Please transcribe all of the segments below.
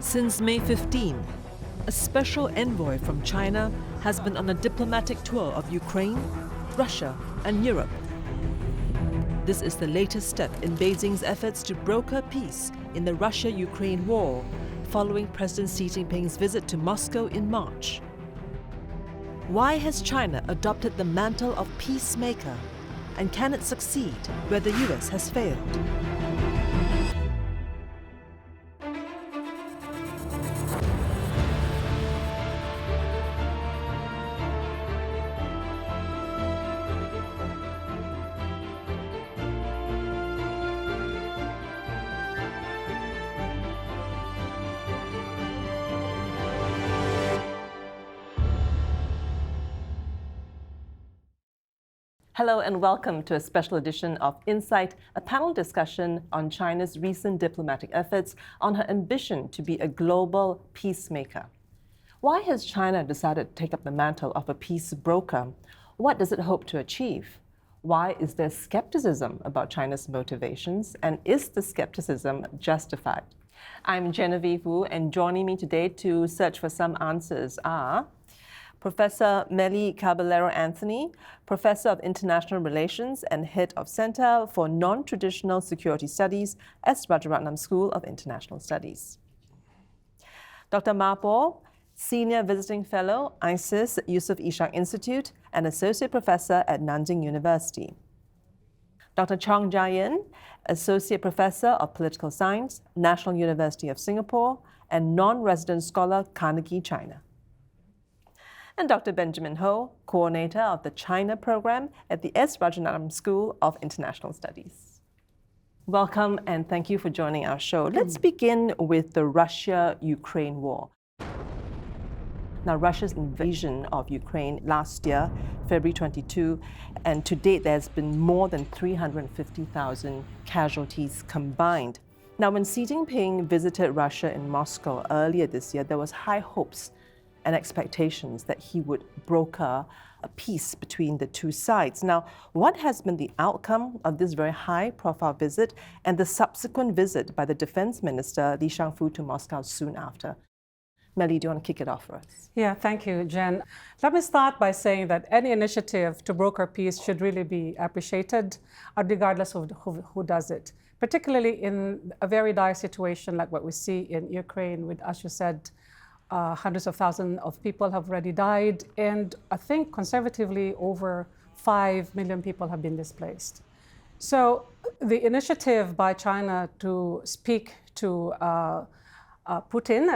Since May 15, a special envoy from China has been on a diplomatic tour of Ukraine, Russia, and Europe. This is the latest step in Beijing's efforts to broker peace in the Russia-Ukraine war, following President Xi Jinping's visit to Moscow in March. Why has China adopted the mantle of peacemaker? And can it succeed where the US has failed? Hello and welcome to a special edition of Insight, a panel discussion on China's recent diplomatic efforts on her ambition to be a global peacemaker. Why has China decided to take up the mantle of a peace broker? What does it hope to achieve? Why is there skepticism about China's motivations, and is the skepticism justified? I'm Genevieve Wu, and joining me today to search for some answers are Professor Melly Caballero-Anthony, Professor of International Relations and Head of Center for Non-Traditional Security Studies at Rajaratnam School of International Studies. Dr. Ma Bo, Senior Visiting Fellow, ISIS Yusof Ishak Institute and Associate Professor at Nanjing University. Dr. Chong Jia-yin, Associate Professor of Political Science, National University of Singapore, and Non-Resident Scholar, Carnegie, China. And Dr. Benjamin Ho, Coordinator of the China Program at the S. Rajaratnam School of International Studies. Welcome and thank you for joining our show. Let's begin with the Russia-Ukraine war. Now, Russia's invasion of Ukraine last year, February 22, and to date there's been more than 350,000 casualties combined. Now, when Xi Jinping visited Russia in Moscow earlier this year, there was high hopes and expectations that he would broker a peace between the two sides. Now, what has been the outcome of this very high-profile visit and the subsequent visit by the Defense Minister Li Shangfu to Moscow soon after? Melly, do you want to kick it off for us? Yeah, thank you, Jen. Let me start by saying that any initiative to broker peace should really be appreciated, regardless of who does it, particularly in a very dire situation like what we see in Ukraine with, as you said, hundreds of thousands of people have already died, and I think conservatively over 5 million people have been displaced. So the initiative by China to speak to Putin,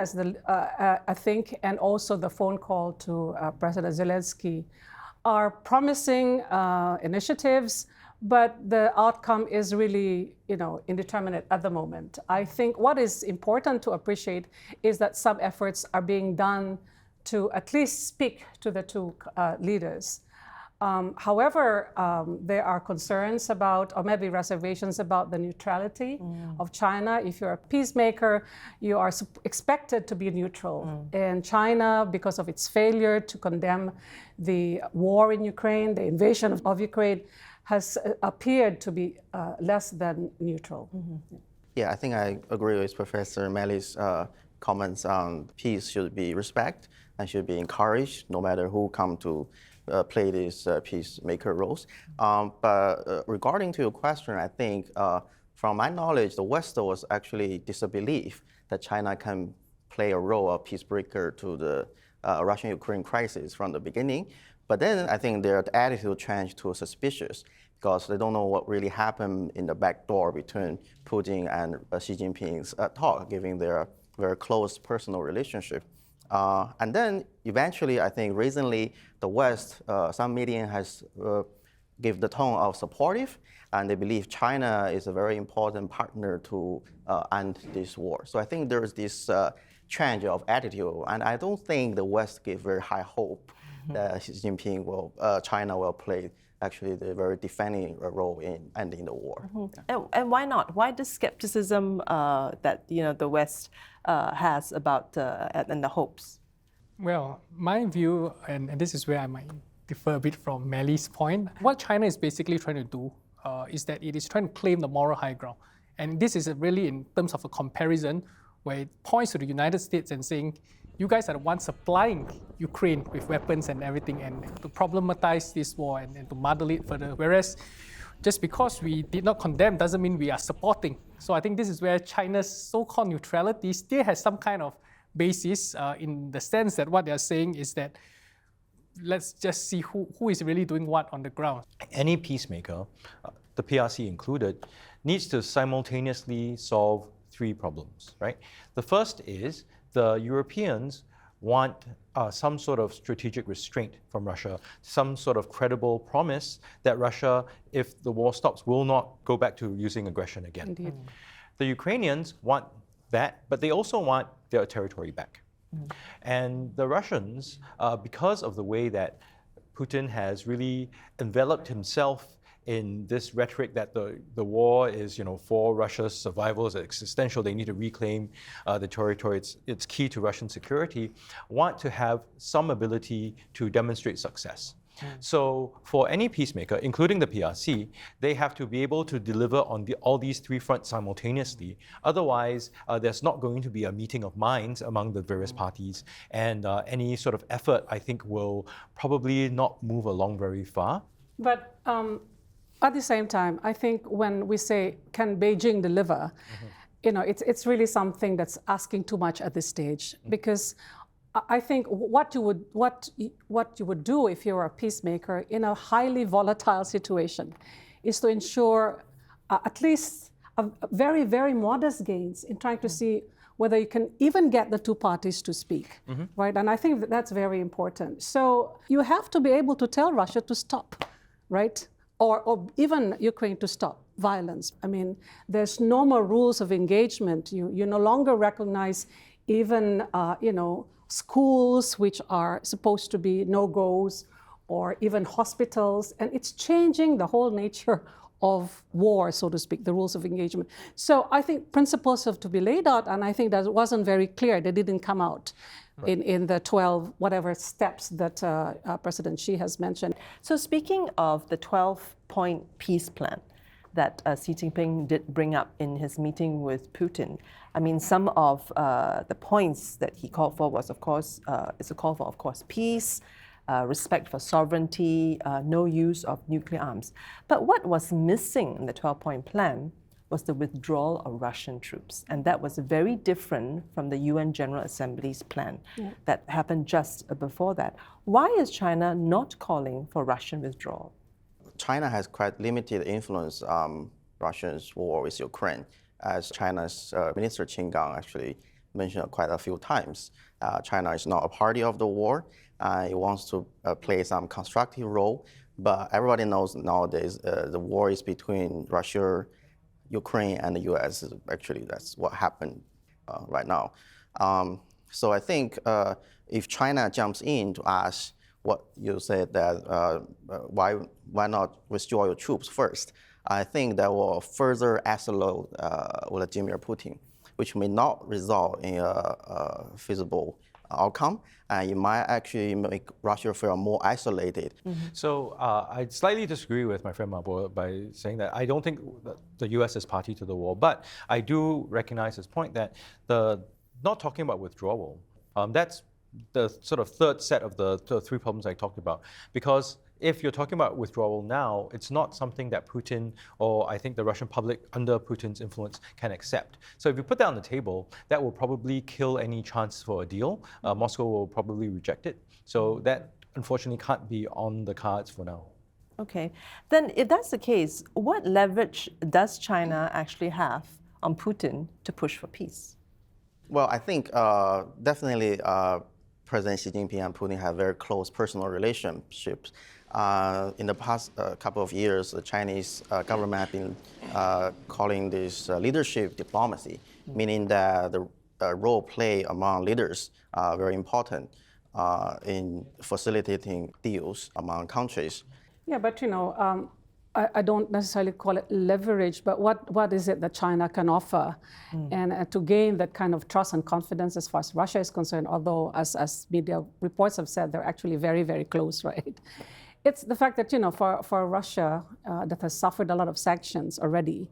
I think, and also the phone call to President Zelensky are promising initiatives, but the outcome is really, indeterminate at the moment. I think what is important to appreciate is that some efforts are being done to at least speak to the two leaders. However, there are concerns about, or maybe reservations about, the neutrality of China. If you're a peacemaker, you are expected to be neutral. And China, because of its failure to condemn the war in Ukraine, the invasion of Ukraine, has appeared to be less than neutral. Yeah, I think I agree with Professor Melly's comments on peace should be respected and should be encouraged, no matter who come to play these peacemaker roles. But regarding to your question, I think from my knowledge, the West was actually disbelief that China can play a role of peacebreaker to the Russian-Ukraine crisis from the beginning. But then I think their attitude changed to suspicious because they don't know what really happened in the back door between Putin and Xi Jinping's talk, given their very close personal relationship. And then eventually, I think recently the West, some media has give the tone of supportive, and they believe China is a very important partner to end this war. So I think there's this change of attitude, and I don't think the West give very high hope that Xi Jinping China will play actually the very defending role in ending the war. And why not? Why the skepticism that the West has about and the hopes? Well, my view, and this is where I might differ a bit from Melly's point, what China is basically trying to do is that it is trying to claim the moral high ground. And this is really in terms of a comparison where it points to the United States and saying, you guys are the ones supplying Ukraine with weapons and everything, and to problematize this war and to muddle it further. Whereas just because we did not condemn doesn't mean we are supporting. So I think this is where China's so-called neutrality still has some kind of basis in the sense that what they're saying is that let's just see who is really doing what on the ground. Any peacemaker, the PRC included, needs to simultaneously solve three problems, right? The first is the Europeans want some sort of strategic restraint from Russia, some sort of credible promise that Russia, if the war stops, will not go back to using aggression again. Indeed. The Ukrainians want that, but they also want their territory back. And the Russians, because of the way that Putin has really enveloped himself in this rhetoric that the war is, for Russia's survival, is existential, they need to reclaim the territory, it's key to Russian security, want to have some ability to demonstrate success. So for any peacemaker, including the PRC, they have to be able to deliver on all these three fronts simultaneously. Otherwise, there's not going to be a meeting of minds among the various parties, and any sort of effort, I think, will probably not move along very far. But at the same time, I think when we say, can Beijing deliver, it's really something that's asking too much at this stage, because I think what you would do if you're a peacemaker in a highly volatile situation is to ensure at least a very, very modest gains in trying to see whether you can even get the two parties to speak, right? And I think that's very important. So you have to be able to tell Russia to stop, right? Or even Ukraine to stop violence. I mean, there's no more rules of engagement. You no longer recognize even, schools which are supposed to be no-goes, or even hospitals. And it's changing the whole nature of war, so to speak, the rules of engagement. So I think principles have to be laid out, and I think that wasn't very clear. They didn't come out in the 12 whatever steps that President Xi has mentioned. So speaking of the 12-point peace plan that Xi Jinping did bring up in his meeting with Putin, I mean, some of the points that he called for was, of course, is a call for, of course, peace, respect for sovereignty, no use of nuclear arms. But what was missing in the 12-point plan was the withdrawal of Russian troops. And that was very different from the UN General Assembly's plan that happened just before that. Why is China not calling for Russian withdrawal? China has quite limited influence on Russia's war with Ukraine, as China's Minister Qin Gang actually mentioned quite a few times. China is not a party of the war. It wants to play some constructive role, but everybody knows nowadays the war is between Russia, Ukraine, and the US. Actually, that's what happened right now. So I think if China jumps in to ask what you said, that why not withdraw your troops first, I think that will further isolate Vladimir Putin, which may not result in a feasible outcome, and it might actually make Russia feel more isolated. So I slightly disagree with my friend Mabo by saying that I don't think that the US is party to the war, but I do recognize his point that not talking about withdrawal, that's the sort of third set of the three problems I talked about. Because if you're talking about withdrawal now, it's not something that Putin or I think the Russian public under Putin's influence can accept. So if you put that on the table, that will probably kill any chance for a deal. Moscow will probably reject it. So that unfortunately can't be on the cards for now. Okay, then if that's the case, what leverage does China actually have on Putin to push for peace? Well, I think definitely President Xi Jinping and Putin have very close personal relationships. In the past couple of years, the Chinese government have been calling this leadership diplomacy, meaning that the role played among leaders are very important in facilitating deals among countries. Yeah, but I don't necessarily call it leverage, but what is it that China can offer? And to gain that kind of trust and confidence as far as Russia is concerned, although as media reports have said, they're actually very, very close, right? It's the fact that, for Russia that has suffered a lot of sanctions already,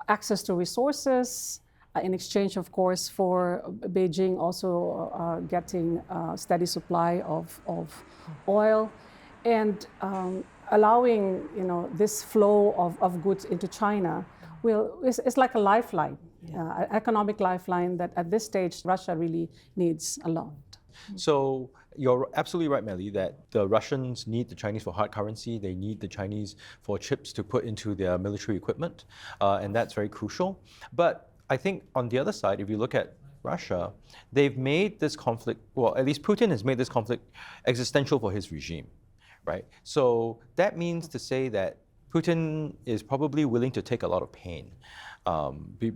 access to resources, in exchange, of course, for Beijing also getting a steady supply of oil and allowing this flow of goods into China it's like a lifeline, economic lifeline that at this stage Russia really needs a lot. So you're absolutely right, Melly, that the Russians need the Chinese for hard currency. They need the Chinese for chips to put into their military equipment, and that's very crucial. But I think on the other side, if you look at Russia, they've made this conflict, well, at least Putin has made this conflict existential for his regime, right? So that means to say that Putin is probably willing to take a lot of pain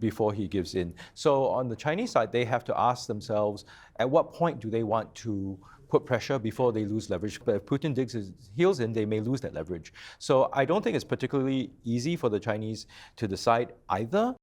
before he gives in. So on the Chinese side, they have to ask themselves, at what point do they want to put pressure before they lose leverage? But if Putin digs his heels in, they may lose that leverage. So I don't think it's particularly easy for the Chinese to decide either.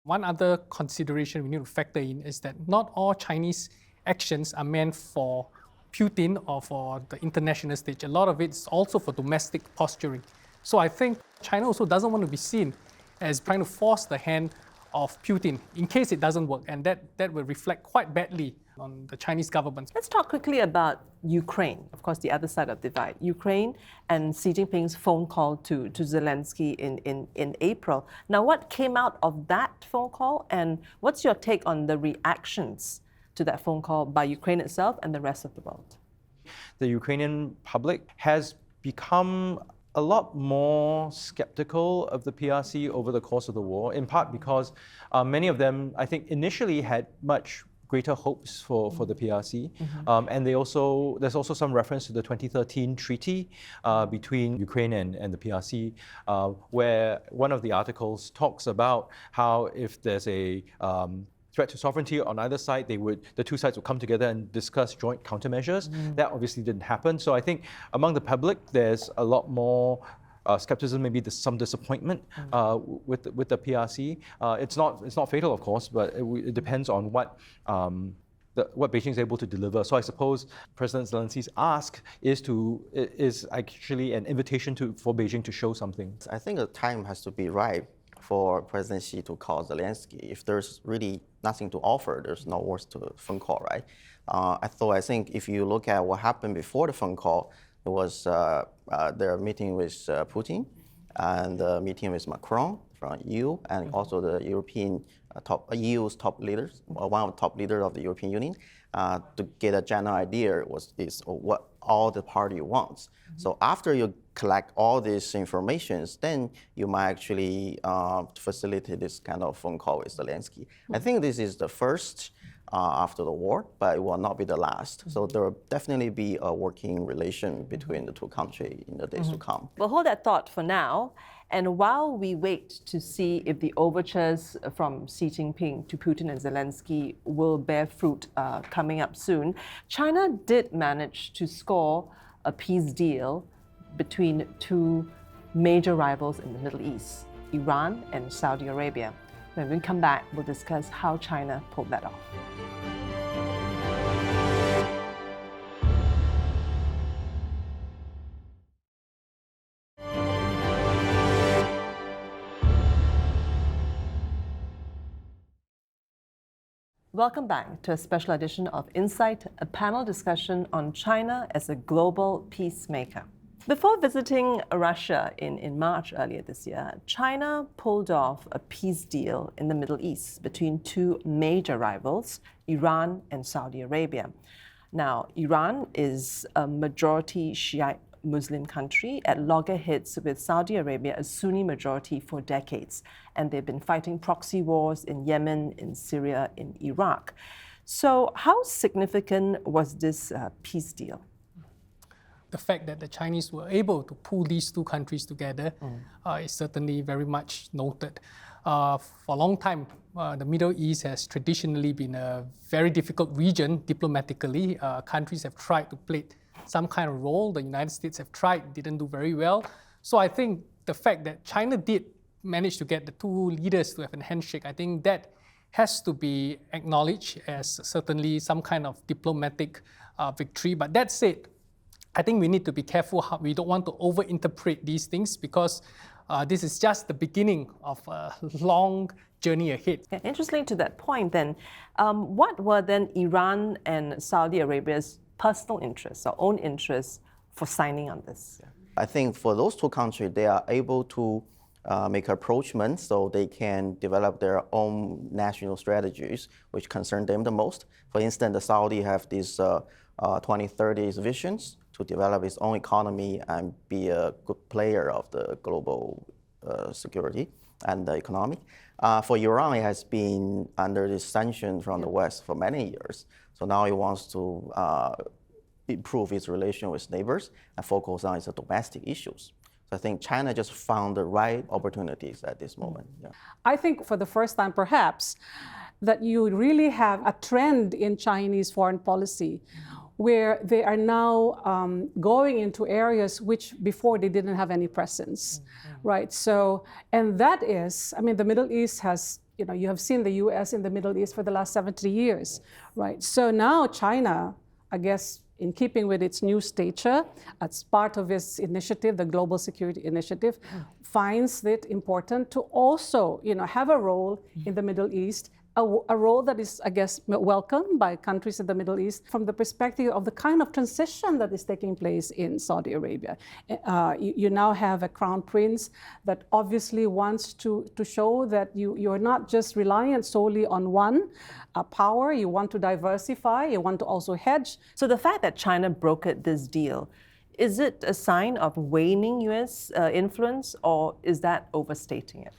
One other consideration we need to factor in is that not all Chinese actions are meant for Putin or for the international stage. A lot of it is also for domestic posturing. So I think China also doesn't want to be seen as trying to force the hand of Putin in case it doesn't work, and that will reflect quite badly on the Chinese government. Let's talk quickly about Ukraine, of course, the other side of the divide. Ukraine and Xi Jinping's phone call to Zelensky in April. Now, what came out of that phone call, and what's your take on the reactions to that phone call by Ukraine itself and the rest of the world? The Ukrainian public has become a lot more skeptical of the PRC over the course of the war, in part because many of them, I think, initially had much greater hopes for the PRC. And there's also some reference to the 2013 treaty between Ukraine and the PRC, where one of the articles talks about how if there's a threat to sovereignty on either side, the two sides would come together and discuss joint countermeasures. That obviously didn't happen. So I think among the public, there's a lot more skepticism, maybe some disappointment with the PRC. It's not fatal, of course, but it depends on what Beijing is able to deliver. So I suppose President Zelensky's ask is actually an invitation for Beijing to show something. I think the time has to be right for President Xi to call Zelensky. If there's really nothing to offer, there's no worse to the phone call, right? I think if you look at what happened before the phone call, it was their meeting with Putin and the meeting with Macron from EU and also the EU's top leaders, one of the top leaders of the European Union, to get a general idea is what all the party wants. So after you collect all these informations, then you might actually facilitate this kind of phone call with Zelensky. I think this is the first after the war, but it will not be the last. So there will definitely be a working relation between the two countries in the days to come. We'll hold that thought for now. And while we wait to see if the overtures from Xi Jinping to Putin and Zelensky will bear fruit coming up soon, China did manage to score a peace deal between two major rivals in the Middle East, Iran and Saudi Arabia. When we come back, we'll discuss how China pulled that off. Welcome back to a special edition of Insight, a panel discussion on China as a global peacemaker. Before visiting Russia in March earlier this year, China pulled off a peace deal in the Middle East between two major rivals, Iran and Saudi Arabia. Now, Iran is a majority Shiite Muslim country at loggerheads with Saudi Arabia, a Sunni majority, for decades. And they've been fighting proxy wars in Yemen, in Syria, in Iraq. So how significant was this peace deal? The fact that the Chinese were able to pull these two countries together is certainly very much noted. For a long time, the Middle East has traditionally been a very difficult region diplomatically. Countries have tried to play some kind of role. The United States have tried, didn't do very well. So I think the fact that China did manage to get the two leaders to have a handshake, I think that has to be acknowledged as certainly some kind of diplomatic victory. But that said, I think we need to be careful how we don't want to overinterpret these things, because this is just the beginning of a long journey ahead. Yeah, interestingly, to that point, then, what were then Iran and Saudi Arabia's personal interests or own interests for signing on this? I think for those two countries, they are able to make approachments so they can develop their own national strategies, which concern them the most. For instance, the Saudi have these 2030 visions to develop its own economy and be a good player of the global security and the economic. For Iran, it has been under this sanction from the West for many years. So now it wants to improve its relation with neighbors and focus on its domestic issues. So I think China just found the right opportunities at this moment. Yeah. I think for the first time, perhaps, that you really have a trend in Chinese foreign policy where they are now going into areas which before they didn't have any presence, right? So, and that is, I mean, the Middle East has, you have seen the US in the Middle East for the last 70 years, right? So now China, I guess, in keeping with its new stature, as part of its initiative, the Global Security Initiative, finds it important to also, have a role in the Middle East, a role that is, I guess, welcomed by countries in the Middle East from the perspective of the kind of transition that is taking place in Saudi Arabia. You now have a crown prince that obviously wants to show that you're not just reliant solely on one power, you want to diversify, you want to also hedge. So the fact that China brokered this deal, is it a sign of waning US influence, or is that overstating it?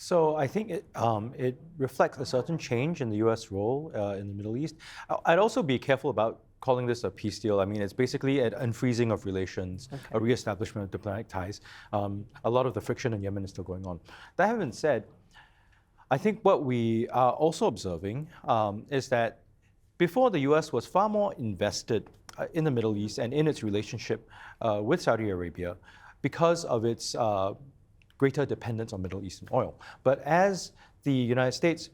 So I think it reflects a certain change in the U.S. role in the Middle East. I'd also be careful about calling this a peace deal. I mean, it's basically an unfreezing of relations, a reestablishment of diplomatic ties. A lot of the friction in Yemen is still going on. That having been said, I think what we are also observing is that before, the U.S. was far more invested in the Middle East and in its relationship with Saudi Arabia because of its greater dependence on Middle Eastern oil. But as the United States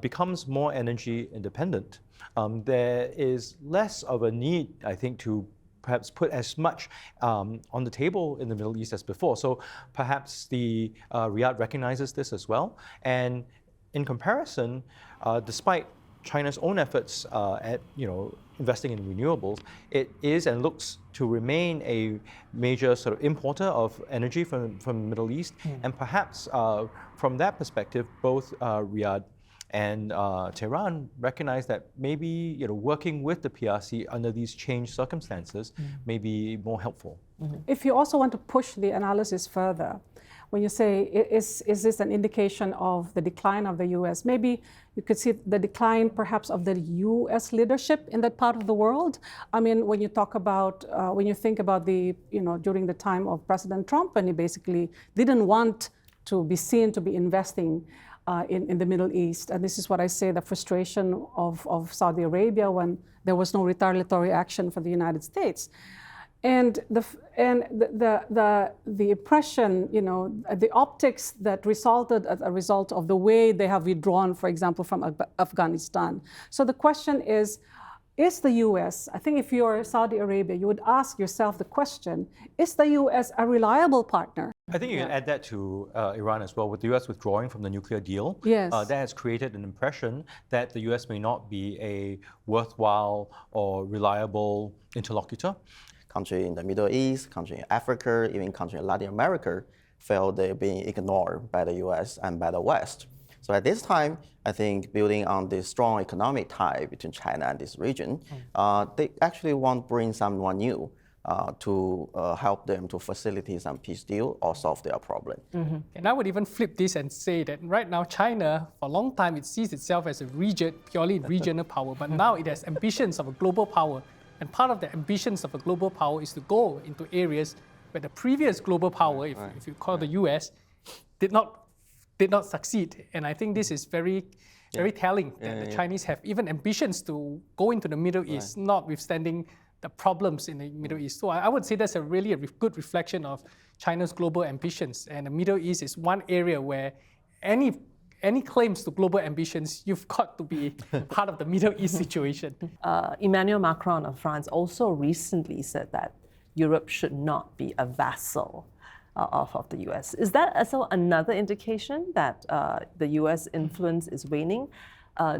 becomes more energy independent, there is less of a need, I think, to perhaps put as much on the table in the Middle East as before. So perhaps the Riyadh recognizes this as well. And in comparison, despite China's own efforts at investing in renewables, it is and looks to remain a major sort of importer of energy from the Middle East. And perhaps from that perspective, both Riyadh and Tehran recognize that maybe working with the PRC under these changed circumstances may be more helpful. If you also want to push the analysis further, when you say, is this an indication of the decline of the US? Maybe you could see the decline perhaps of the US leadership in that part of the world. I mean, when you talk about, when you think about the, during the time of President Trump, and he basically didn't want to be seen to be investing in the Middle East. And this is what I say, the frustration of Saudi Arabia when there was no retaliatory action for the United States. And the impression, the optics that resulted as a result of the way they have withdrawn, for example, from Afghanistan. So the question is the U.S., I think if you're Saudi Arabia, you would ask yourself the question, is the U.S. a reliable partner? I think you can add that to Iran as well. With the U.S. withdrawing from the nuclear deal, yes. That has created an impression that the U.S. may not be a worthwhile or reliable interlocutor. Country in the Middle East, country in Africa, even country in Latin America, felt they're being ignored by the US and by the West. So at this time, I think building on this strong economic tie between China and this region, they actually want to bring someone new to help them to facilitate some peace deal or solve their problem. And I would even flip this and say that right now China, for a long time, it sees itself as a purely regional power, but now it has ambitions of a global power. And part of the ambitions of a global power is to go into areas where the previous global power, if you call the US, did not succeed. And I think this is very telling that the Chinese have even ambitions to go into the Middle East, notwithstanding the problems in the Middle East. So I would say that's a good reflection of China's global ambitions. And the Middle East is one area where any claims to global ambitions, you've got to be part of the Middle East situation. Emmanuel Macron of France also recently said that Europe should not be a vassal of the US. Is that also another indication that the US influence is waning?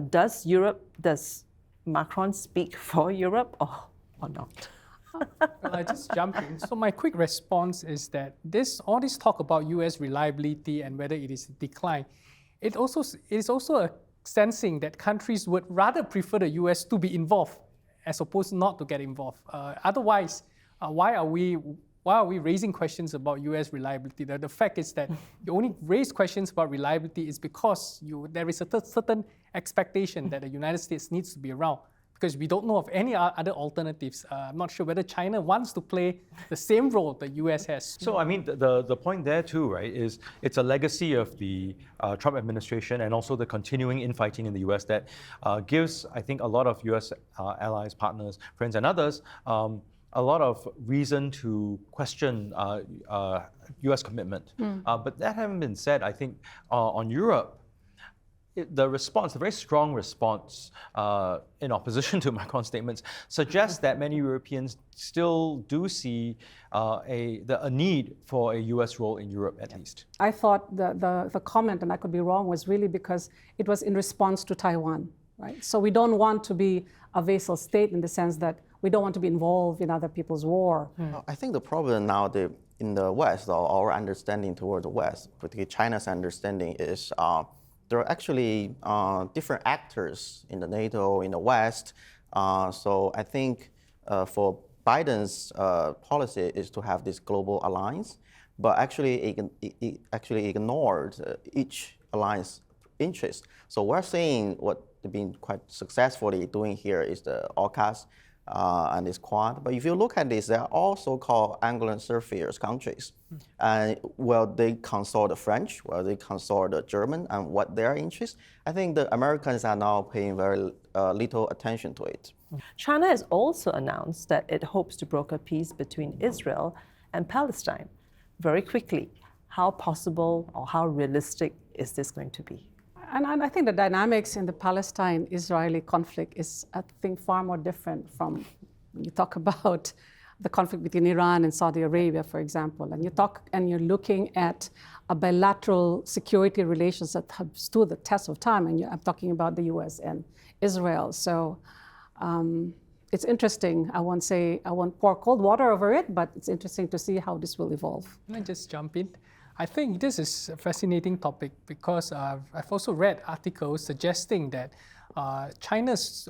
Does Macron speak for Europe or not? Well, I just jump in. So my quick response is that all this talk about US reliability and whether it is a decline, it is also a sensing that countries would rather prefer the US to be involved as opposed not to get involved. Otherwise, why are we raising questions about US reliability? The fact is that you only raise questions about reliability is because there is a certain expectation that the United States needs to be around, because we don't know of any other alternatives. I'm not sure whether China wants to play the same role the US has. So I mean, the point there too, right, is it's a legacy of the Trump administration and also the continuing infighting in the US that gives, I think, a lot of US allies, partners, friends, and others a lot of reason to question US commitment. But that having been said, I think on Europe, the very strong response in opposition to Macron's statements suggests that many Europeans still do see a need for a US role in Europe, at least. I thought the comment, and I could be wrong, was really because it was in response to Taiwan, right? So we don't want to be a vassal state in the sense that we don't want to be involved in other people's war. I think the problem now in the West, or our understanding toward the West, particularly China's understanding, is there are actually different actors in the NATO, in the West. So I think for Biden's policy is to have this global alliance, but actually it actually ignored each alliance interest. So we're seeing what they've been quite successfully doing here is the AUKUS and this Quad. But if you look at this, they are all so-called Anglo spheres countries. And well, they consult the French, well, they consult the German, and what their interests. I think the Americans are now paying very little attention to it. China has also announced that it hopes to broker peace between Israel and Palestine. Very quickly, how possible or how realistic is this going to be? And I think the dynamics in the Palestine-Israeli conflict is, I think, far more different from when you talk about the conflict between Iran and Saudi Arabia, for example. And you're looking at a bilateral security relations that have stood the test of time. And I'm talking about the US and Israel. So it's interesting. I won't pour cold water over it, but it's interesting to see how this will evolve. Can I just jump in? I think this is a fascinating topic because I've also read articles suggesting that China's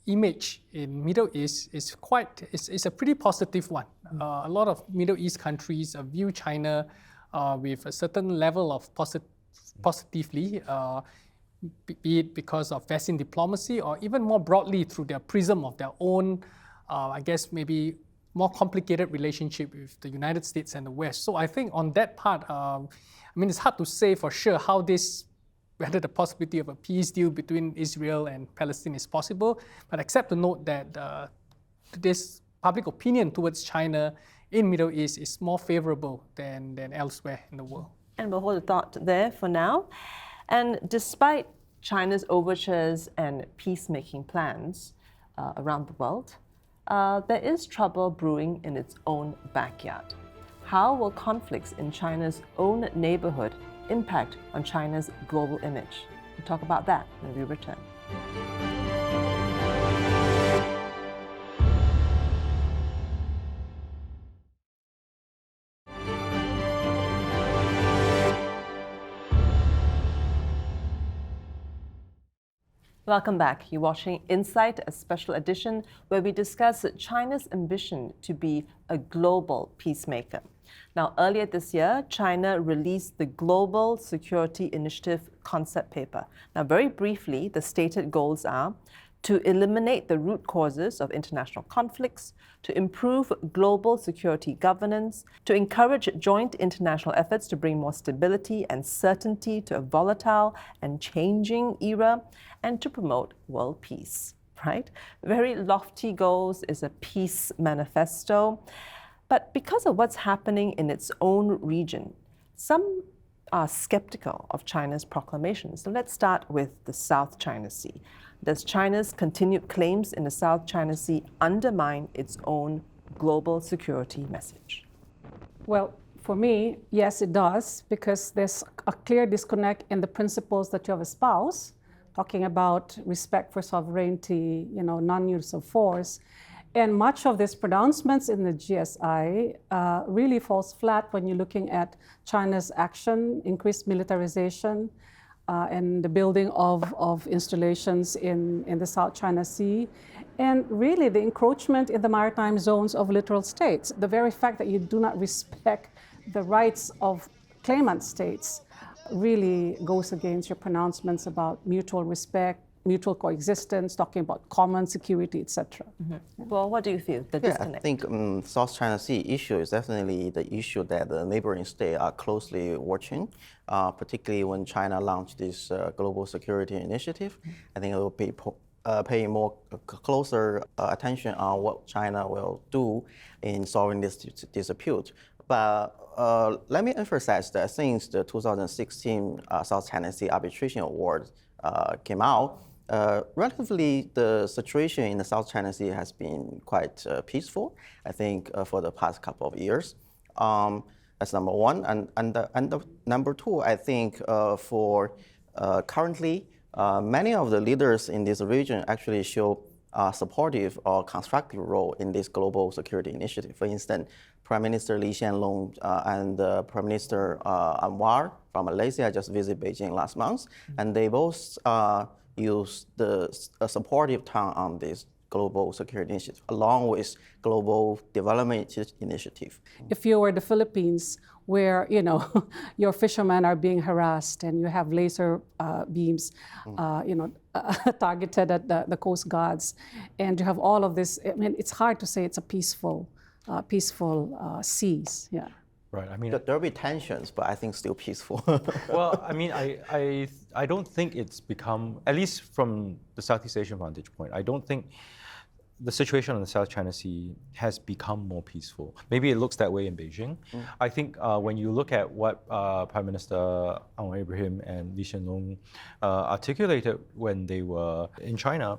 image in Middle East is a pretty positive one. A lot of Middle East countries view China with a certain level of positively, be it because of vaccine diplomacy or even more broadly through their prism of their own, I guess maybe more complicated relationship with the United States and the West. So I think on that part, it's hard to say for sure whether the possibility of a peace deal between Israel and Palestine is possible, but except to note that this public opinion towards China in Middle East is more favorable than elsewhere in the world. And we'll hold a thought there for now. And despite China's overtures and peacemaking plans around the world, there is trouble brewing in its own backyard. How will conflicts in China's own neighborhood impact on China's global image? We'll talk about that when we return. Welcome back. You're watching Insight, a special edition where we discuss China's ambition to be a global peacemaker. Now, earlier this year, China released the Global Security Initiative concept paper. Now, very briefly, the stated goals are to eliminate the root causes of international conflicts, to improve global security governance, to encourage joint international efforts to bring more stability and certainty to a volatile and changing era, and to promote world peace, right? Very lofty goals, is a peace manifesto. But because of what's happening in its own region, some are skeptical of China's proclamations. So let's start with the South China Sea. Does China's continued claims in the South China Sea undermine its own global security message? Well, For me, yes, it does, because there's a clear disconnect in the principles that you have espoused, talking about respect for sovereignty, non-use of force. And much of these pronouncements in the GSI really falls flat when you're looking at China's action, increased militarization, and the building of installations in the South China Sea, and really the encroachment in the maritime zones of littoral states. The very fact that you do not respect the rights of claimant states really goes against your pronouncements about mutual respect, mutual coexistence, talking about common security, etc. Well, what do you feel, the disconnect? I think South China Sea issue is definitely the issue that the neighboring states are closely watching, particularly when China launched this global security initiative. I think it will be paying more closer attention on what China will do in solving this dispute. But let me emphasize that since the 2016 South China Sea Arbitration Award came out, relatively the situation in the South China Sea has been quite peaceful, I think, for the past couple of years. That's number one. And number two, I think for currently, many of the leaders in this region actually show supportive or constructive role in this global security initiative. For instance, Prime Minister Lee Hsien Loong and Prime Minister Anwar from Malaysia just visited Beijing last month, and they both used a supportive tone on this global security initiative, along with global development initiative. If you were the Philippines, where your fishermen are being harassed and you have laser beams, targeted at the coast guards, and you have all of this, I mean, it's hard to say it's a peaceful seas. Yeah. Right. I mean, there'll be tensions, but I think still peaceful. well, I mean, I don't think it's become, at least from the Southeast Asian vantage point, I don't think the situation on the South China Sea has become more peaceful. Maybe it looks that way in Beijing. I think when you look at what Prime Minister Anwar Ibrahim and Lee Hsien Loong articulated when they were in China,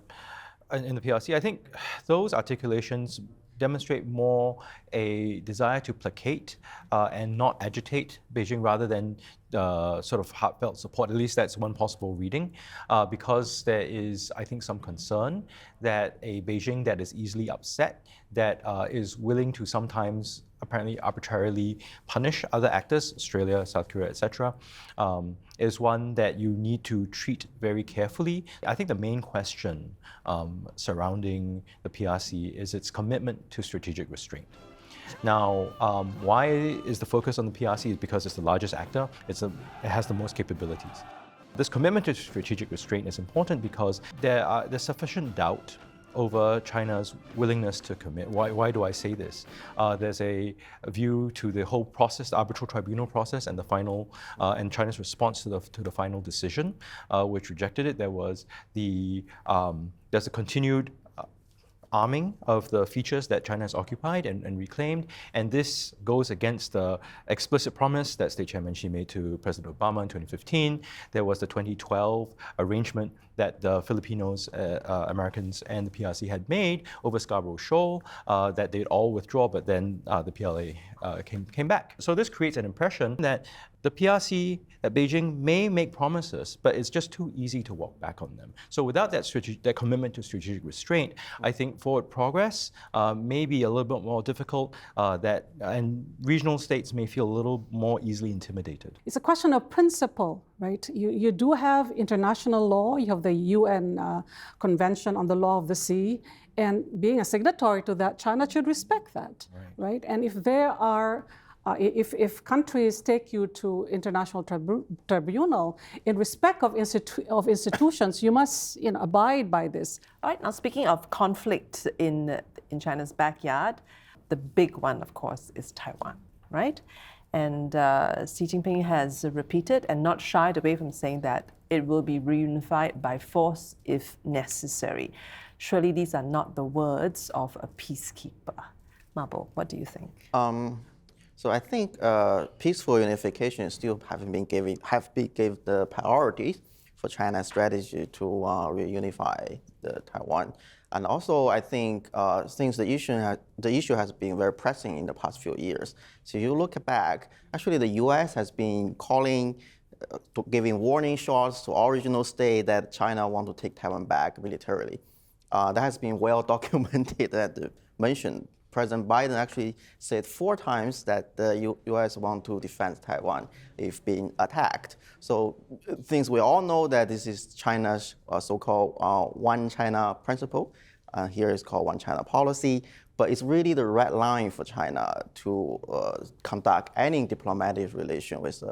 in the PRC, I think those articulations demonstrate more a desire to placate and not agitate Beijing rather than sort of heartfelt support. At least that's one possible reading, because there is, I think, some concern that a Beijing that is easily upset, that is willing to sometimes apparently arbitrarily punish other actors, Australia, South Korea, etc., is one that you need to treat very carefully. I think the main question surrounding the PRC is its commitment to strategic restraint. Now, why is the focus on the PRC? Is because it's the largest actor, it has the most capabilities. This commitment to strategic restraint is important because there's sufficient doubt over China's willingness to commit. Why do I say this? There's a view to the whole process, the arbitral tribunal process, and the final and China's response to the final decision, which rejected it. There's a continued arming of the features that China has occupied and reclaimed, and this goes against the explicit promise that State Chairman Xi made to President Obama in 2015. There was the 2012 arrangement that the Filipinos, Americans, and the PRC had made over Scarborough Shoal, that they'd all withdraw, but then the PLA came back. So this creates an impression that the PRC, that Beijing may make promises, but it's just too easy to walk back on them. So without that commitment to strategic restraint, I think forward progress may be a little bit more difficult, and regional states may feel a little more easily intimidated. It's a question of principle, right? You do have international law, you have the UN Convention on the Law of the Sea, and being a signatory to that, China should respect that, right? And if there are if countries take you to international tribunal in respect of institutions, you must abide by this. All right, now speaking of conflict in China's backyard, the big one, of course, is Taiwan, right? And Xi Jinping has repeated and not shied away from saying that it will be reunified by force if necessary. Surely these are not the words of a peacekeeper. Mabo, what do you think? So I think peaceful unification still have been given the priority for China's strategy to reunify Taiwan. And also, I think since the issue has been very pressing in the past few years. So you look back, actually the U.S. has been giving warning shots to original state that China want to take Taiwan back militarily. That has been well documented and mentioned. President Biden actually said 4 times that the U.S. want to defend Taiwan if being attacked. So things we all know that this is China's so-called one China principle. Here it's called one China policy. But it's really the red line for China to conduct any diplomatic relation with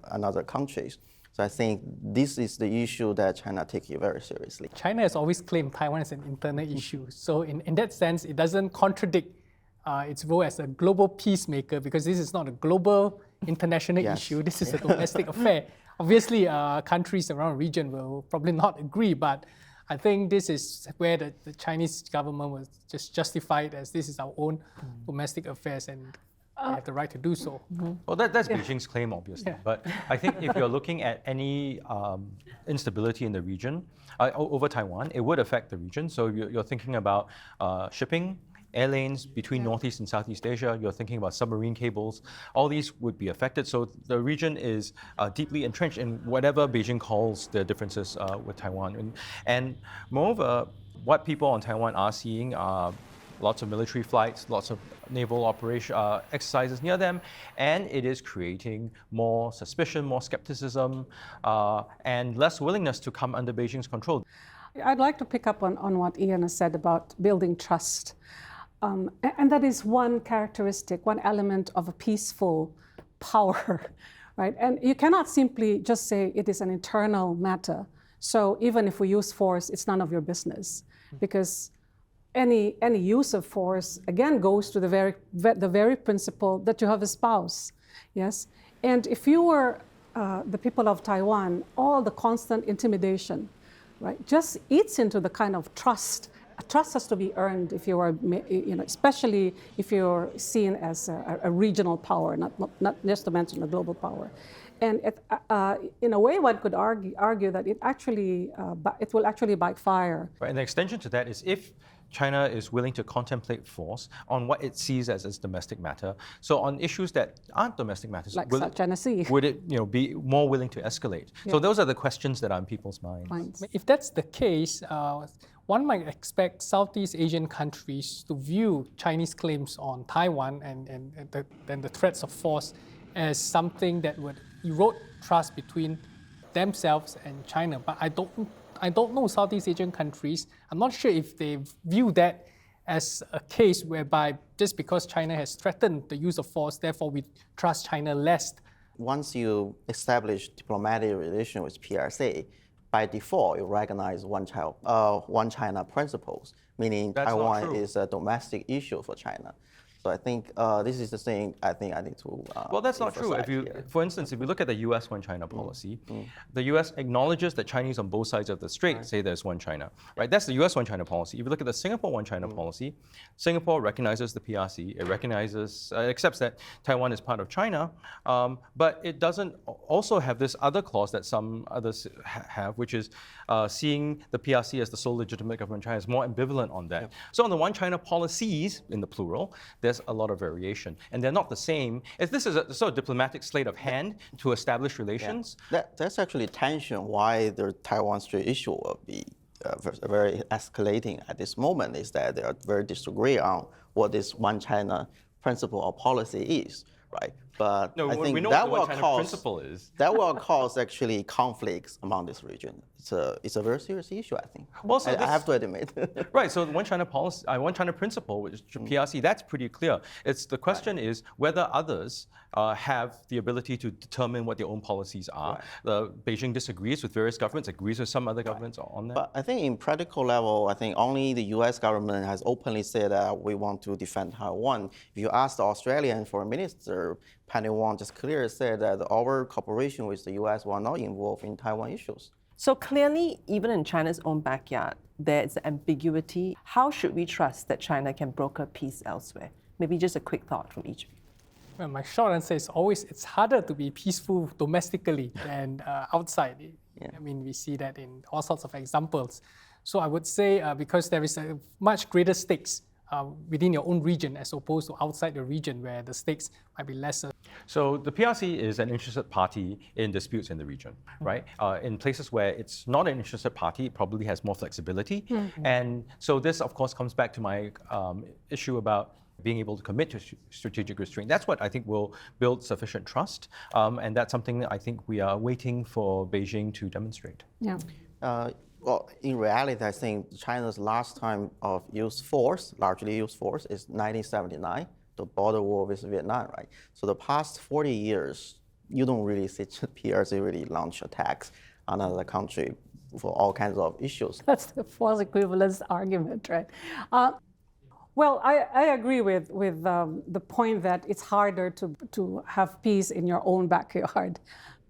another countries. So I think this is the issue that China takes very seriously. China has always claimed Taiwan as an internal issue. So in that sense, it doesn't contradict its role as a global peacemaker, because this is not a global international issue. This is a domestic affair. Obviously, countries around the region will probably not agree, but I think this is where the Chinese government will just justify it as this is our own domestic affairs and they have the right to do so. Well, that's Beijing's claim, obviously. But I think if you're looking at any instability in the region over Taiwan, it would affect the region. So you're thinking about shipping, air lanes between Northeast and Southeast Asia. You're thinking about submarine cables. All these would be affected. So the region is deeply entrenched in whatever Beijing calls the differences with Taiwan. And moreover, what people on Taiwan are seeing are lots of military flights, lots of naval operation exercises near them, and it is creating more suspicion, more skepticism, and less willingness to come under Beijing's control. I'd like to pick up on what Ian has said about building trust. And that is one characteristic, one element of a peaceful power, right? And you cannot simply just say it is an internal matter. So even if we use force, it's none of your business, because any use of force again goes to the very principle that you have espoused, yes. And if you were the people of Taiwan, all the constant intimidation, right, just eats into the kind of trust. Trust has to be earned if you are, especially if you're seen as a regional power, not just to mention a global power. And in a way, one could argue that it will actually backfire. Right, and the extension to that is if China is willing to contemplate force on what it sees as its domestic matter. So on issues that aren't domestic matters, like South China Sea, would it be more willing to escalate? Yeah. So those are the questions that are in people's minds. If that's the case, one might expect Southeast Asian countries to view Chinese claims on Taiwan and the threats of force as something that would erode trust between themselves and China. But I don't know Southeast Asian countries. I'm not sure if they view that as a case whereby just because China has threatened the use of force, therefore we trust China less. Once you establish diplomatic relation with PRC, by default, you recognize one China principles, meaning That's Taiwan is a domestic issue for China. So I think this is the thing I think I need to. Well, that's not true. For instance, if you look at the U.S. one China policy, the U.S. acknowledges that Chinese on both sides of the strait say there's one China, right? That's the U.S. one China policy. If you look at the Singapore one China policy, Singapore recognizes the PRC. It recognizes, accepts that Taiwan is part of China, but it doesn't also have this other clause that some others have, which is seeing the PRC as the sole legitimate government of China is more ambivalent on that. So on the one China policies, in the plural, there's a lot of variation, and they're not the same. If this is a sort of diplomatic sleight of hand to establish relations, that's actually tension. Why the Taiwan Strait issue will be very escalating at this moment is that they are very disagree on what this one China principle or policy is, right? But no, I think we know that what the will one China cause principle is. That will cause actually conflicts among this region. It's a very serious issue, I think. Well, so I have to admit. Right. So the one China policy, one China principle, which is PRC, that's pretty clear. It's the question is whether others have the ability to determine what their own policies are. Beijing disagrees with various governments, agrees with some other governments on that. But I think in practical level, I think only the U.S. government has openly said that we want to defend Taiwan. If you ask the Australian Foreign Minister, Penny Wong just clearly said that our cooperation with the U.S. will not involve in Taiwan issues. So clearly, even in China's own backyard, there is ambiguity. How should we trust that China can broker peace elsewhere? Maybe just a quick thought from each of you. Well, my short answer is always it's harder to be peaceful domestically than outside. Yeah. I mean, we see that in all sorts of examples. So I would say because there is a much greater stakes within your own region as opposed to outside the region where the stakes might be lesser. So the PRC is an interested party in disputes in the region, right? In places where it's not an interested party, it probably has more flexibility. And so this, of course, comes back to my issue about being able to commit to strategic restraint. That's what I think will build sufficient trust. And that's something that I think we are waiting for Beijing to demonstrate. Yeah. Well, in reality, I think China's last time of use force, largely used force, is 1979, the border war with Vietnam, right? So the past 40 years, you don't really see PRC really launch attacks on another country for all kinds of issues. That's the false equivalence argument, right? Well, I agree with the point that it's harder to have peace in your own backyard.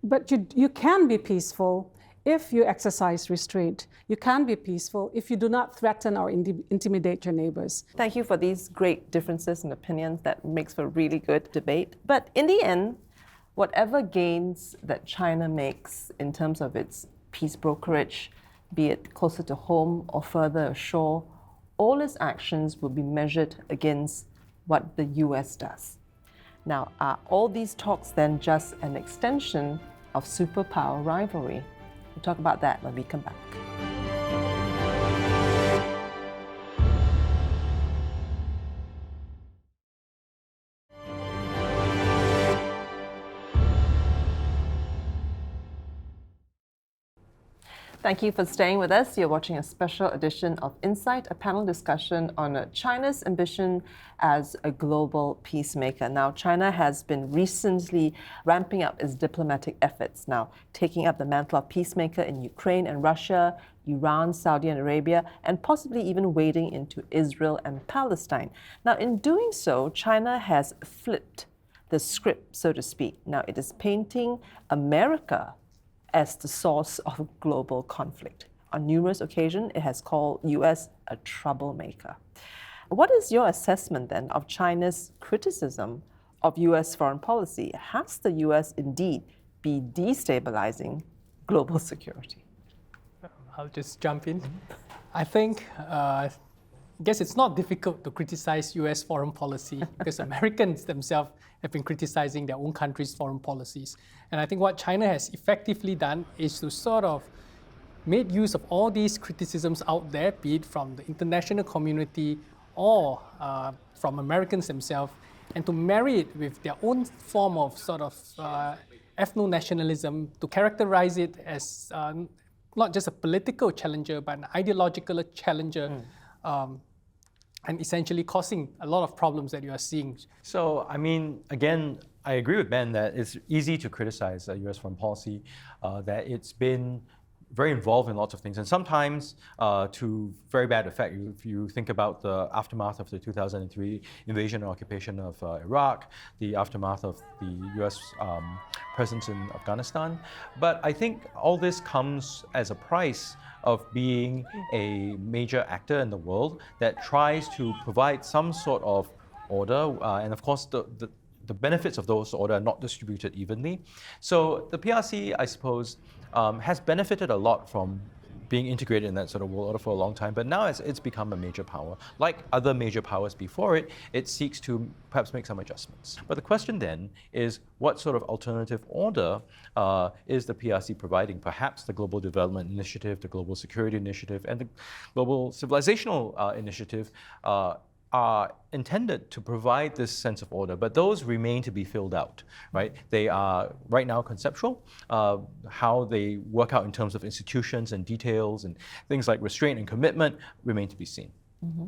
But you can be peaceful if you exercise restraint. You can be peaceful if you do not threaten or intimidate your neighbors. Thank you for these great differences in opinions. That makes for really good debate. But in the end, whatever gains that China makes in terms of its peace brokerage, be it closer to home or further ashore, all its actions will be measured against what the US does. Now, are all these talks then just an extension of superpower rivalry? We'll talk about that when we come back. Thank you for staying with us. You're watching a special edition of Insight, a panel discussion on China's ambition as a global peacemaker. Now, China has been recently ramping up its diplomatic efforts, now taking up the mantle of peacemaker in Ukraine and Russia, Iran, Saudi Arabia, and possibly even wading into Israel and Palestine. Now, in doing so, China has flipped the script, so to speak. Now, it is painting America as the source of global conflict. On numerous occasions, it has called US a troublemaker. What is your assessment then of China's criticism of US foreign policy? Has the US indeed be destabilizing global security? I'll just jump in. I think, I guess it's not difficult to criticize US foreign policy because Americans themselves have been criticizing their own country's foreign policies. And I think what China has effectively done is to sort of make use of all these criticisms out there, be it from the international community or from Americans themselves, and to marry it with their own form of sort of ethno-nationalism, to characterize it as not just a political challenger, but an ideological challenger, and essentially causing a lot of problems that you are seeing. So, I mean, again, I agree with Ben that it's easy to criticize US foreign policy, that it's been very involved in lots of things, and sometimes to very bad effect. If you think about the aftermath of the 2003 invasion and occupation of Iraq, the aftermath of the US presence in Afghanistan. But I think all this comes as a price of being a major actor in the world that tries to provide some sort of order, and of course the benefits of those order are not distributed evenly. So the PRC, I suppose, has benefited a lot from being integrated in that sort of world order for a long time, but now it's become a major power. Like other major powers before it, it seeks to perhaps make some adjustments. But the question then is, what sort of alternative order is the PRC providing? Perhaps the Global Development Initiative, the Global Security Initiative, and the Global Civilizational Initiative are intended to provide this sense of order, but those remain to be filled out, right? They are right now conceptual. How they work out in terms of institutions and details and things like restraint and commitment remain to be seen. Mm-hmm.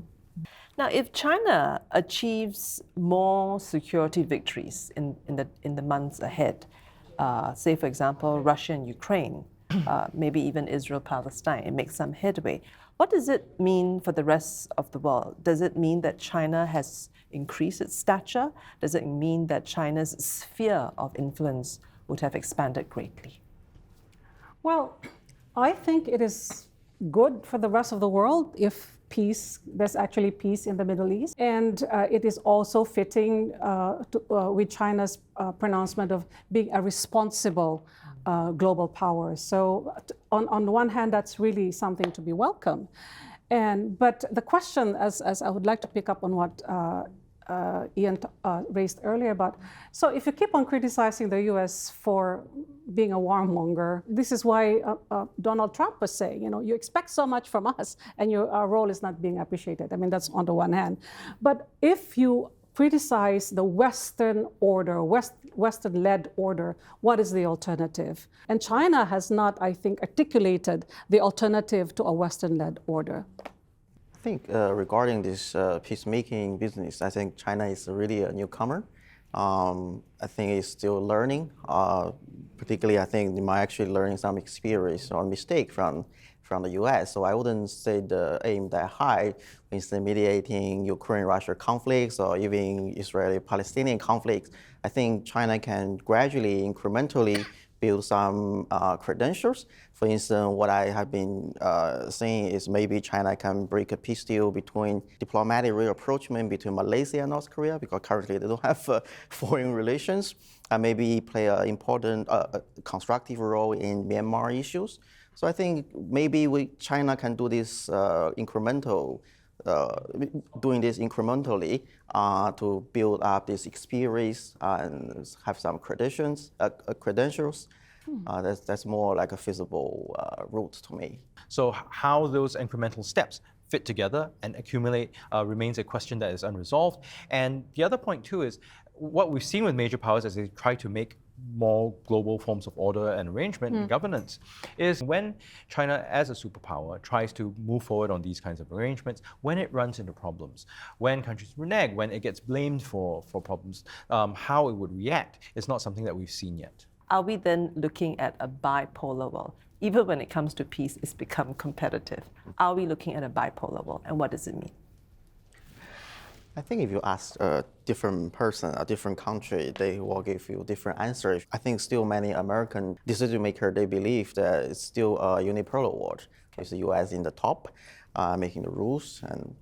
Now, if China achieves more security victories in the months ahead, say for example, Russia and Ukraine, maybe even Israel, Palestine, it makes some headway. What does it mean for the rest of the world? Does it mean that China has increased its stature? Does it mean that China's sphere of influence would have expanded greatly? Well, I think it is good for the rest of the world if there's actually peace in the Middle East. And it is also fitting with China's pronouncement of being a responsible global powers. So on the one hand, that's really something to be welcome. But the question, as I would like to pick up on what Ian raised earlier about, so if you keep on criticizing the US for being a warmonger, this is why Donald Trump was saying, you expect so much from us and our role is not being appreciated. I mean, that's on the one hand. But if you criticize the Western order, Western-led order, what is the alternative? And China has not, I think, articulated the alternative to a Western-led order. I think regarding this peacemaking business, I think China is really a newcomer. I think it's still learning. Particularly, I think they might actually learning some experience or mistake from the US. So I wouldn't say the aim that high, for instance, mediating Ukraine-Russia conflicts or even Israeli-Palestinian conflicts. I think China can gradually, incrementally build some credentials. For instance, what I have been saying is maybe China can break a peace deal between diplomatic rapprochement between Malaysia and North Korea, because currently they don't have foreign relations, and maybe play an important constructive role in Myanmar issues. So I think maybe China can do this doing this incrementally to build up this experience and have some credentials. That's more like a feasible route to me. So how those incremental steps fit together and accumulate remains a question that is unresolved. And the other point too is what we've seen with major powers as they try to make more global forms of order and arrangement and governance is when China as a superpower tries to move forward on these kinds of arrangements, when it runs into problems, when countries renege, when it gets blamed for problems, how it would react is not something that we've seen yet. Are we then looking at a bipolar world? Even when it comes to peace, it's become competitive. Are we looking at a bipolar world, and what does it mean? I think if you ask a different person, a different country, they will give you different answers. I think still many American decision makers, they believe that it's still a unipolar world. With the US in the top, making the rules and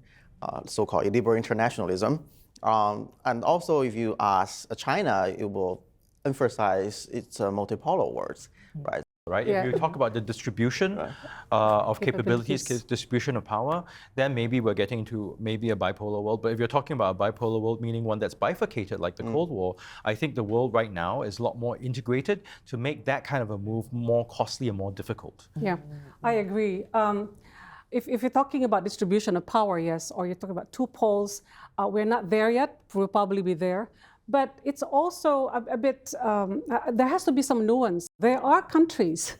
so-called liberal internationalism. And also if you ask China, it will emphasize it's a multipolar world, right? Right? Yeah. If you talk about the distribution of capabilities, distribution of power, then maybe we're getting into maybe a bipolar world. But if you're talking about a bipolar world, meaning one that's bifurcated like the Cold War, I think the world right now is a lot more integrated to make that kind of a move more costly and more difficult. Yeah, I agree. If you're talking about distribution of power, yes, or you're talking about two poles, we're not there yet. We'll probably be there. But it's also a bit, there has to be some nuance. There are countries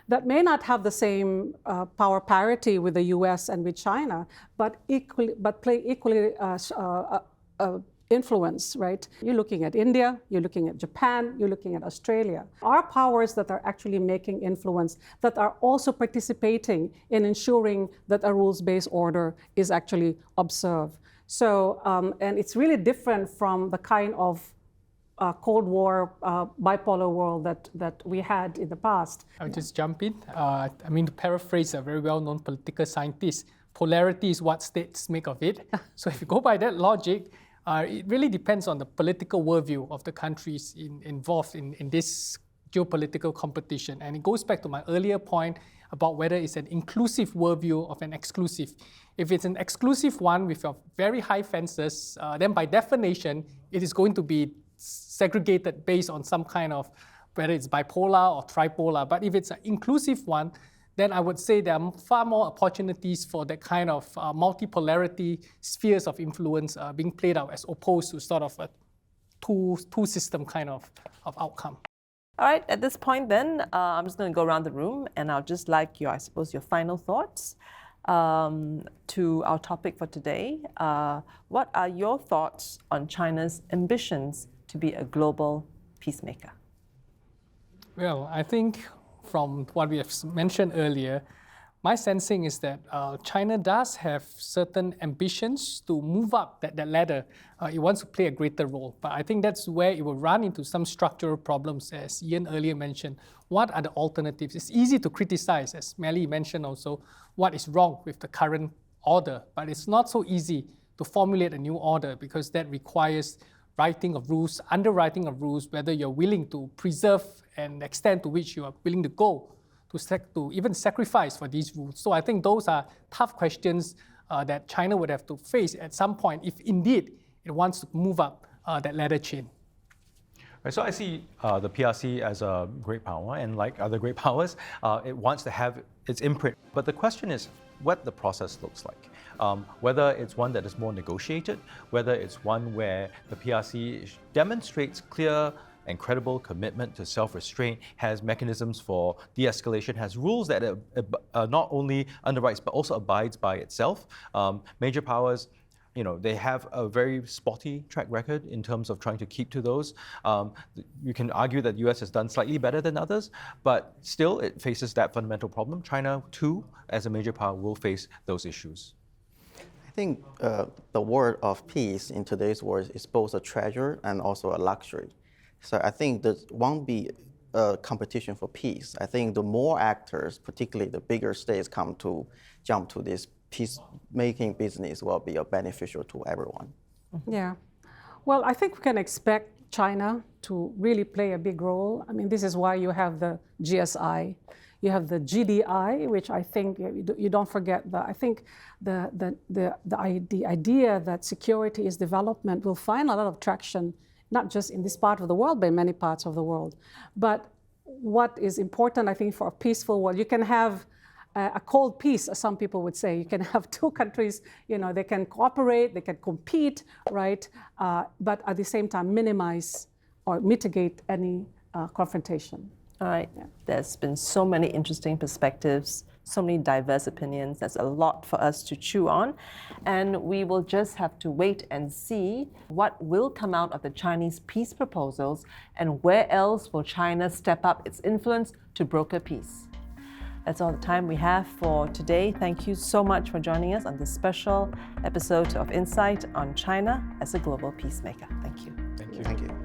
that may not have the same power parity with the US and with China, but play equally influence, right? You're looking at India, you're looking at Japan, you're looking at Australia. Are powers that are actually making influence, that are also participating in ensuring that a rules-based order is actually observed. So, and it's really different from the kind of Cold War bipolar world that we had in the past. I'll just jump in. I mean, to paraphrase a very well-known political scientist, polarity is what states make of it. So if you go by that logic, it really depends on the political worldview of the countries involved in this geopolitical competition. And it goes back to my earlier point about whether it's an inclusive worldview of an exclusive. If it's an exclusive one with very high fences, then by definition, it is going to be segregated based on some kind of, whether it's bipolar or tripolar. But if it's an inclusive one, then I would say there are far more opportunities for that kind of multipolarity spheres of influence being played out as opposed to sort of a two-system kind of outcome. All right, at this point then, I'm just going to go around the room and I'll just like your final thoughts to our topic for today. What are your thoughts on China's ambitions to be a global peacemaker? Well, I think from what we have mentioned earlier, my sensing is that China does have certain ambitions to move up that ladder. It wants to play a greater role. But I think that's where it will run into some structural problems, as Ian earlier mentioned. What are the alternatives? It's easy to criticize, as Melly mentioned also, what is wrong with the current order. But it's not so easy to formulate a new order because that requires writing of rules, underwriting of rules, whether you're willing to preserve and the extent to which you are willing to go to even sacrifice for these rules. So I think those are tough questions that China would have to face at some point if indeed it wants to move up that ladder chain. Right, so I see the PRC as a great power, and like other great powers, it wants to have its imprint. But the question is what the process looks like. Whether it's one that is more negotiated, whether it's one where the PRC demonstrates clear and credible commitment to self-restraint, has mechanisms for de-escalation, has rules that not only underwrites but also abides by itself. Major powers, they have a very spotty track record in terms of trying to keep to those. You can argue that the US has done slightly better than others, but still it faces that fundamental problem. China, too, as a major power, will face those issues. I think the word of peace in today's world is both a treasure and also a luxury. So I think there won't be a competition for peace. I think the more actors, particularly the bigger states, jump to this peacemaking business will be beneficial to everyone. Yeah. Well, I think we can expect China to really play a big role. I mean, this is why you have the GSI, you have the GDI, which I think you don't forget. I think the idea that security is development will find a lot of traction, not just in this part of the world, but in many parts of the world. But what is important, I think, for a peaceful world, you can have a cold peace, as some people would say. You can have two countries, they can cooperate, they can compete, right? But at the same time, minimize or mitigate any confrontation. All right. Yeah. There's been so many interesting perspectives, so many diverse opinions. There's a lot for us to chew on. And we will just have to wait and see what will come out of the Chinese peace proposals and where else will China step up its influence to broker peace. That's all the time we have for today. Thank you so much for joining us on this special episode of Insight on China as a global peacemaker. Thank you. Thank you. Thank you.